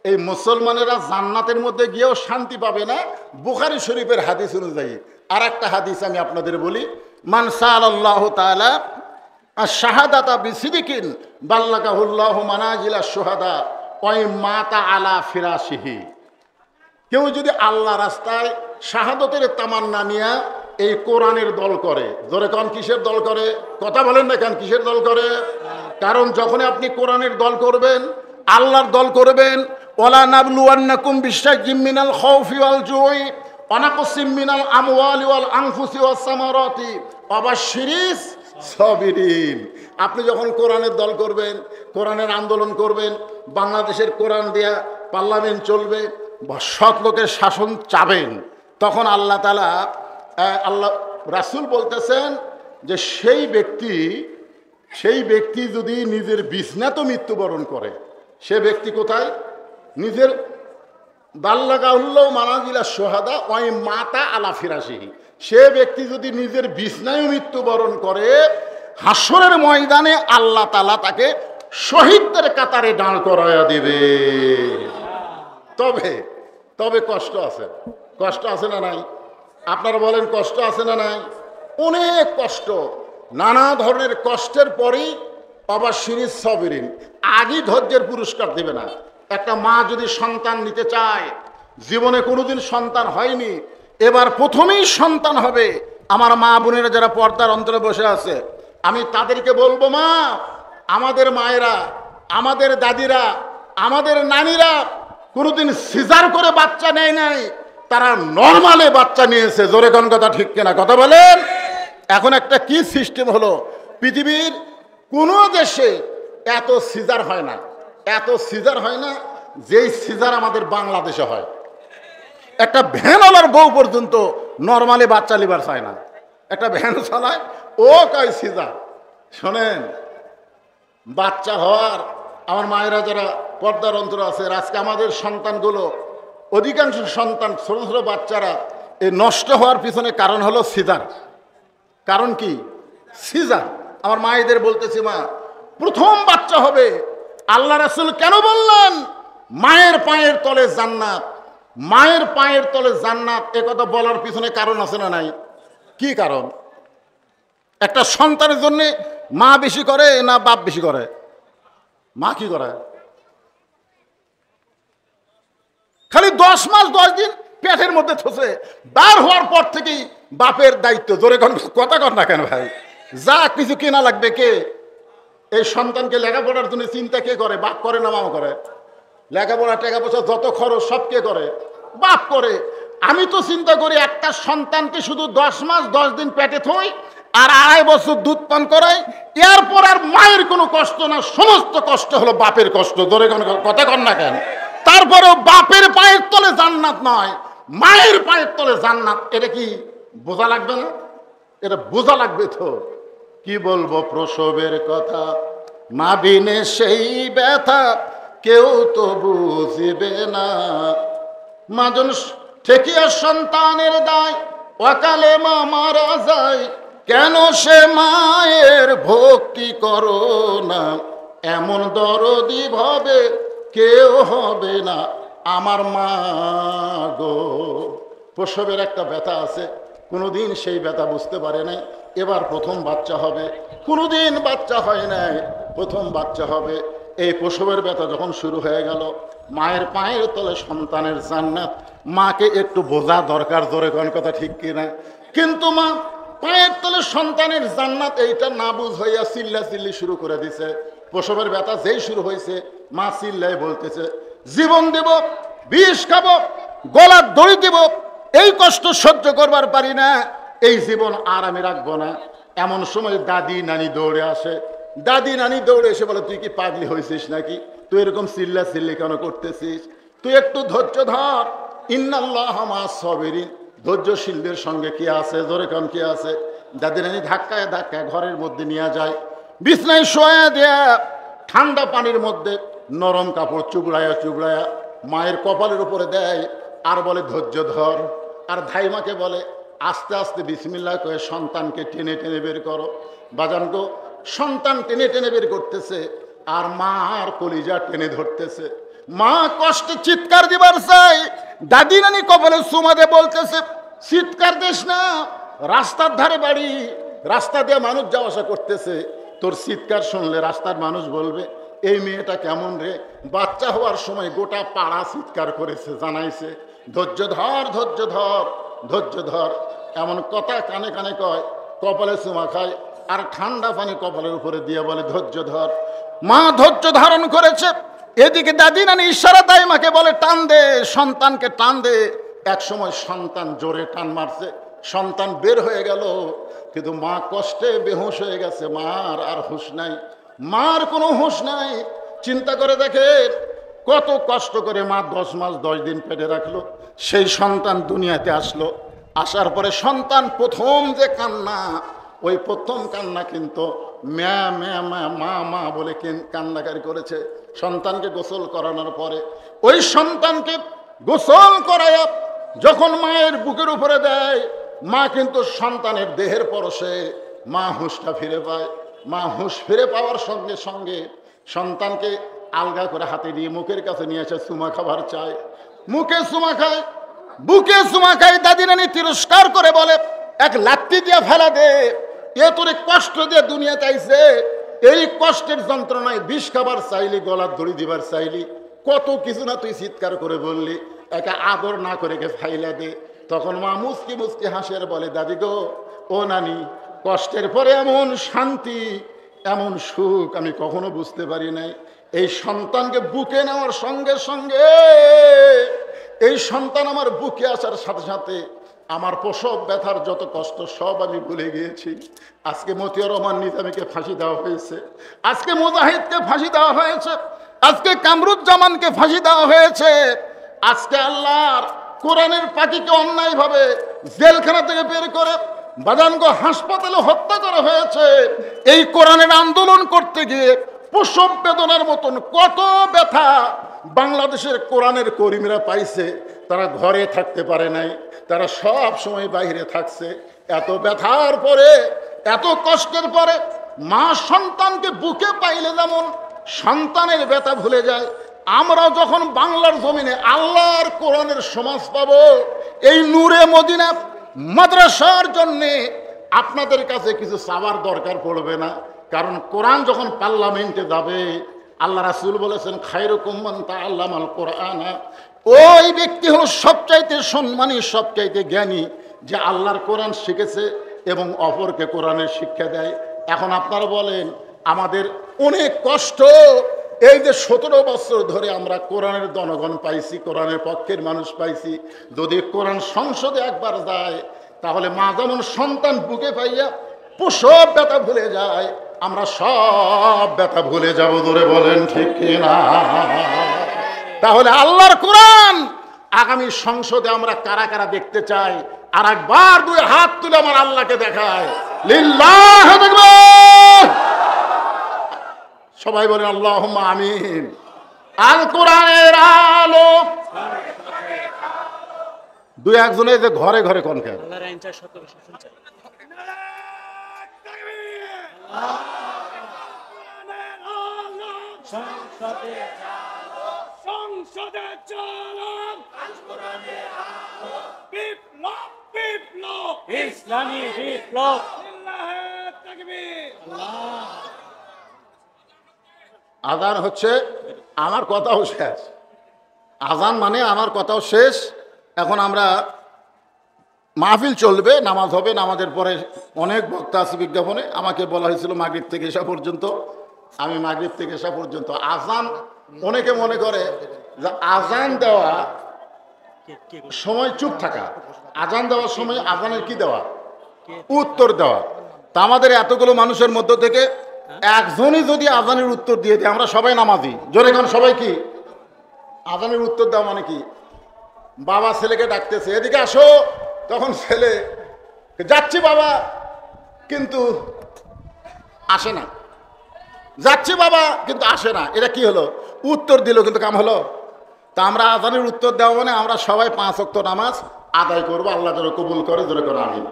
এই মুসলমানেরা জান্নাতের মধ্যে গিয়েও শান্তি পাবে না। বুখারী শরীফের হাদিস অনুযায়ী আর একটা হাদিস আমি আপনাদের বলি, মান সাআলাল্লাহু তাআলা আশ-শাহাদাতা বিসিদিকিন বাল্লাগাহুল্লাহু মানাজিলা শুহাদা ওয়া মাতা আলা ফিরাশিহি। কেউ যদি আল্লাহ রাস্তায় শাহাদতের তামান্না নিয়ে এই কোরআনের দল করে, জোরে কোন কিসের দল করে? কথা বলেন না কেন, কিসের দল করে? কারণ যখন আপনি কোরআনের দল করবেন, আল্লাহর দল করবেন, ওয়ালা নাবলুওয়ান্নাকুম বিশাইইম মিনাল খাউফি ওয়াল জুই ওয়া নাকসিম মিনাল আমওয়ালি ওয়াল আনফুসি ওয়াস সামারাতি ওয়া বাশশিরিস সাবিরিন। আপনি যখন কোরআনের দল করবেন, কোরআনের আন্দোলন করবেন, বাংলাদেশের কোরআন দিয়া পার্লামেন্ট চলবে বা সৎ লোকের শাসন চাবেন, তখন আল্লাহ তাআলা আল্লাহ রাসূল বলতেছেন যে সেই ব্যক্তি যদি নিজের বিছনাতে মৃত্যুবরণ করে, সে ব্যক্তি কোথায়? নিজের বাল্লাগাহুল্লাহু মানাজিলা শুহাদা ওয়া মাতা আলা ফিরাশিহি। সে ব্যক্তি যদি নিজের বিছনায় মৃত্যুবরণ করে, হাসরের ময়দানে আল্লাহ তাআলা তাকে শহীদদের কাতারে দাঁড় করায়া দিবে। তবে কষ্ট আছে না নাই? আপনারা বলেন কষ্ট আছে না নাই? অনেক কষ্ট, নানা ধরনের কষ্টের পরেই অবাশশিরিস সাবিরিন, আগেই ধৈর্যের পুরস্কার দেবে না। একটা মা যদি সন্তান নিতে চায়, জীবনে কোনোদিন সন্তান হয়নি, এবার প্রথমেই সন্তান হবে, আমার মা বোনেরা যারা পর্দার অন্তরে বসে আছে, আমি তাদেরকে বলবো, মা, আমাদের মায়েরা, আমাদের দাদিরা, আমাদের নানিরা কোনোদিন সিজার করে বাচ্চা নেয় নাই, তারা নর্মালে বাচ্চা নিয়েছে। জোরে কোন কথা ঠিক কিনা? কথা বলেন। এখন একটা কি সিস্টেম হলো, পৃথিবীর কোনো দেশে এত সিজার হয় না যেই সিজার আমাদের বাংলাদেশে হয়। একটা ভ্যানওয়ালার বউ পর্যন্ত নর্মালি বাচ্চা লিবার চায় না, একটা ভ্যান চালায়, ও কয় সিজার। শোনেন, বাচ্চা হওয়ার, আমার মায়েরা যারা পর্দার অন্তর আছে, আজকে আমাদের সন্তানগুলো, অধিকাংশ সন্তান, ছোট ছোট বাচ্চারা এই নষ্ট হওয়ার পিছনে কারণ হলো সিজার। কারণ কি? সিজার। আমার মায়েদের বলতেছি, মা, প্রথম বাচ্চা হবে, আল্লাহ রাসূল কেন বললেন মায়ের পায়ের তলে জান্নাত? মায়ের পায়ের তলে জান্নাত, এ কথা বলার পিছনে কারণ আছে না নাই? কি কারণ? একটা সন্তানের জন্য মা বেশি করে না বাপ বেশি করে? মা কি করে? খালি 10 মাস 10 দিন পেটের মধ্যে থসে, বার হওয়ার পর থেকেই বাপের দায়িত্ব। জোরে কথা কর না কেন ভাই? যা কিছু কেনা লাগবে কে? এই সন্তানকে লেখাপড়ার জন্য চিন্তা কে করে? বাপ করে না মামা করে? লেখাপড়া টাকা পয়সা যত খরচ সব কে করে? বাপ করে। আমি তো চিন্তা করি একটা সন্তানকে শুধু 10 মাস 10 দিন পেটে থই আর 2.5 বছর দুধ পান করাই, এরপর আর মায়ের কোনো কষ্ট না, সমস্ত কষ্ট হলো বাপের কষ্ট। জোরে কথা কর না কেন? তারপরেও বাপের পায়ের তলে জান্নাত নয়, মায়ের পায়ের তলে জান্নাত। এটা কি বোঝা লাগবে না? এটা বোঝা লাগবে তো। কি বলবো প্রসবের কথা, মা বিনে সেই ব্যথা কেউ তো বুঝবে না। মাজন ঠেকিয়া সন্তানের দায়, অকালে মা মারা যায়, কেন সে মায়ের ভক্তি করো না? এমন দরদি ভাবে কেউ হবে না আমার মা গো। প্রসবের একটা ব্যথা আছে, কোনোদিন সেই ব্যথা বুঝতে পারে নাই, এবার প্রথম বাচ্চা হবে। কোনোদিন বাচ্চা হয় নাই, প্রথম বাচ্চা হবে। এই প্রসবের ব্যথা যখন শুরু হয়ে গেল, মায়ের পায়ের তলে সন্তানের জান্নাত, মাকে একটু বোঝা দরকার। জোরে কোন কথা ঠিক কিনা? কিন্তু মা পায়ের তলে সন্তানের জান্নাত এইটা না বুঝ হইয়া চিল্লাচিল্লি শুরু করে দিছে। প্রসবের ব্যথা যেই শুরু হয়েছে, মা চিল্লাই বলতেছে, জীবন দেব, বিষ খাবো, গলার দড়ি দেব, এই কষ্ট সহ্য করবার পারি না, এই জীবন আর আমি রাখবো না। এমন সময় দাদি নানি দৌড়ে আসে। দাদি নানি দৌড়ে এসে বলে, তুই কি পাগলি হয়েছিস নাকি? তুই এরকম চিল্লা চিল্লি কেন করতেছিস? তুই একটু ধৈর্য ধর। ইন্নাল্লাহা মা'আস সাবিরিন, ধৈর্যশীলদের সঙ্গে কি আছে? জোরে কান কি আছে? দাদি নানি ধাক্কায় ধাক্কায় ঘরের মধ্যে নিয়ে যায়, বিছনায় শোয়া দেয়া, ঠান্ডা পানির মধ্যে নরম কাপড় চুবড়ায়া চুবড়ায়া মায়ের কপালের উপরে দেয়, আর বলে ধৈর্য ধর। আর ধাইমাকে বলে, আস্তে আস্তে বিসমিল্লাহ কয়ে সন্তানকে টেনে টেনে বের করো। বাজান গো, সন্তান টেনে টেনে বের করতেছে আর মা আর কলিজা টেনে ধরতেছে। মা কষ্টে চিৎকার দিবার চাই, দাদি নানি কপালে সুমাদে বলতেছে চিৎকার দিস না, রাস্তার ধারে বাড়ি, রাস্তা দিয়ে মানুষ যাওয়া আসা করতেছে, তোর চিৎকার শুনলে রাস্তার মানুষ বলবে এই মেয়েটা কেমন রে। বাচ্চা হওয়ার সময় গোটা পাড়া চিৎকার করেছে, জানাইছে ধৈর্য ধর ধৈর্য ধর ধৈর্য ধর, এমন কথা কানে কানে কয়, কপালে চুমা খায় আর ঠান্ডা পানি কপালের উপরে দিয়ে বলে ধৈর্য ধর। মা ধৈর্য ধারণ করেছে, এদিকে দাদি নানি ইশারা দেয় মাকে, বলে টান দে, সন্তানকে টান দে। এক সময় সন্তান জোরে টান মারছে, সন্তান বের হয়ে গেল, কিন্তু মা কষ্টে বেহুশ হয়ে গেছে, মার আর হুঁশ নাই, মার কোনো হুঁশ নাই। চিন্তা করে দেখেন কত কষ্ট করে মা 10 মাস 10 দিন পেটে রাখলো, সেই সন্তান দুনিয়াতে আসলো। আসার পরে সন্তান প্রথম যে কান্না, ওই প্রথম কান্না কিন্তু ম্যা ম্যা মা মা মা বলে কান্নাকারি করেছে। সন্তানকে গোসল করানোর পরে ওই সন্তানকে গোসল করায় যখন মায়ের বুকের উপরে দেয়, মা কিন্তু সন্তানের দেহের পরশে মা হুঁশটা ফিরে পায়। মা হুঁশ ফিরে পাওয়ার সঙ্গে সঙ্গে সন্তানকে আলগা করে হাতে নিয়ে মুখের কাছে নিয়ে এসে চুমা খাবার চায়, মুখে চুমা খায়, বুকে চুমা খায়। দাদি নানি তিরস্কার করে বলে এক লাত্তি দিয়ে ফেলা দে, এ তোরে কষ্ট দিয়ে দুনিয়াতে আইছে, এই কষ্টের যন্ত্রণায় বিষ খাবার চাইলি, গলার দড়ি দিবার চাইলি, কত কিছু না তুই চিৎকার করে বললি, একে আদর না করে কে ফাইলা দে। তখন মা মুচকি মুচকি হাসের বলে দাদি গো, ও নানি, কষ্টের পরে এমন শান্তি এমন সুখ আমি কখনো বুঝতে পারি নাই। এই সন্তানকে বুকে নেওয়ার সঙ্গে সঙ্গে, এই সন্তান আমার বুকে আসার সাথে সাথে আমার প্রসব ব্যথার যত কষ্ট সব আমি ভুলে গিয়েছি। আজকে মতিয়ার রহমান নিজামীকে ফাঁসি দেওয়া হয়েছে, আজকে মুজাহিদকে ফাঁসি দেওয়া হয়েছে, আজকে কামরুজ্জামানকে ফাঁসি দেওয়া হয়েছে, আজকে আল্লাহর কোরআনের পাখিকে অন্যায়ভাবে জেলখানা থেকে বের করে বাদানগো হাসপাতালে হত্যা করা হয়েছে। এই কোরআনের আন্দোলন করতে গিয়ে প্রসব বেদনার মতন কত ব্যথা বাংলাদেশের কোরআনের কর্মীরা পাইছে, তারা ঘরে থাকতে পারে নাই, তারা সব সময় বাইরে থাকছে। এত ব্যথার পরে, এত কষ্টের পরে মা সন্তানকে বুকে পাইলে যেমন সন্তানের ব্যথা ভুলে যায়, আমরা যখন বাংলার জমিনে আল্লাহর কোরআনের সমাজ পাবো, এই নূরে মদিনা মাদ্রাসার জন্যে আপনাদের কাছে কিছু চাওয়ার দরকার পড়বে না। কারণ কোরআন যখন পার্লামেন্টে যাবে, আল্লাহ রাসূল বলেছেন খায়রুকুম মান তাআল্লামাল কোরআন, ওই ব্যক্তি হলো সবচাইতে সম্মানী, সবচাইতে জ্ঞানী, যে আল্লাহর কোরআন শিখেছে এবং অপরকে কোরআনের শিক্ষা দেয়। এখন আপনারা বলেন, আমাদের অনেক কষ্ট, এই যে 17 বছর ধরে আমরা কোরআনের জনগণ পাইছি, কোরআনের পক্ষের মানুষ পাইছি, যদি কোরআন সংসদে একবার যায়, তাহলে মা যেমন সন্তান বুকে পাইয়া প্রসব ব্যথা ভুলে যায়, আমরা সব ব্যথা ভুলে যাব। ধরে বলেন ঠিক কিনা? তাহলে আল্লাহর কোরআন আগামী সংসদে আমরা কারা কারা দেখতে চাই? আর একবার 2 হাত তুলে আমার আল্লাহকে দেখায়, লিল্লাহ তাকবীর। সবাই বলেন আল্লাহুম্মা আমিন। আল কোরআনের আলো। 2-1 যে ঘরে ঘরে কোন কেন সংসদে চলো, বিপ্লব বিপ্লব, ইসলামী বিপ্লব, আল্লাহু তাকবীর। আজান হচ্ছে, আমার কথাও শেষ। আজান মানে আমার কথাও শেষ। এখন আমরা মাহফিল চলবে, নামাজ হবে, নামাজের পরে অনেক বক্তা আছে বিজ্ঞাপনে। আমাকে বলা হয়েছিল মাগরিব থেকে এসা পর্যন্ত, আমি মাগরিব থেকে এসা পর্যন্ত। আজান, অনেকে মনে করে যে আজান দেওয়া সময় চুপ থাকা, আজান দেওয়ার সময় আজানের কি দেওয়া, উত্তর দেওয়া। তা আমাদের এতগুলো মানুষের মধ্য থেকে একজনই যদি আজানের উত্তর দিয়ে দেয়, আমরা সবাই নামাজি, জোরে গান সবাই কি আজানের উত্তর দেওয়া মানে কি? বাবা ছেলেকে ডাকতেছে, এদিকে আসো, তখন ছেলে যাচ্ছি বাবা, কিন্তু আসে না, যাচ্ছি বাবা কিন্তু আসে না। এটা কি হলো? উত্তর দিল কিন্তু কাম হলো? তা আমরা আজানের উত্তর দেওয়া মানে আমরা সবাই 5 ওয়াক্ত নামাজ আদায় করবো, আল্লাহ যেন কবুল করে, জোরে করে আমিন।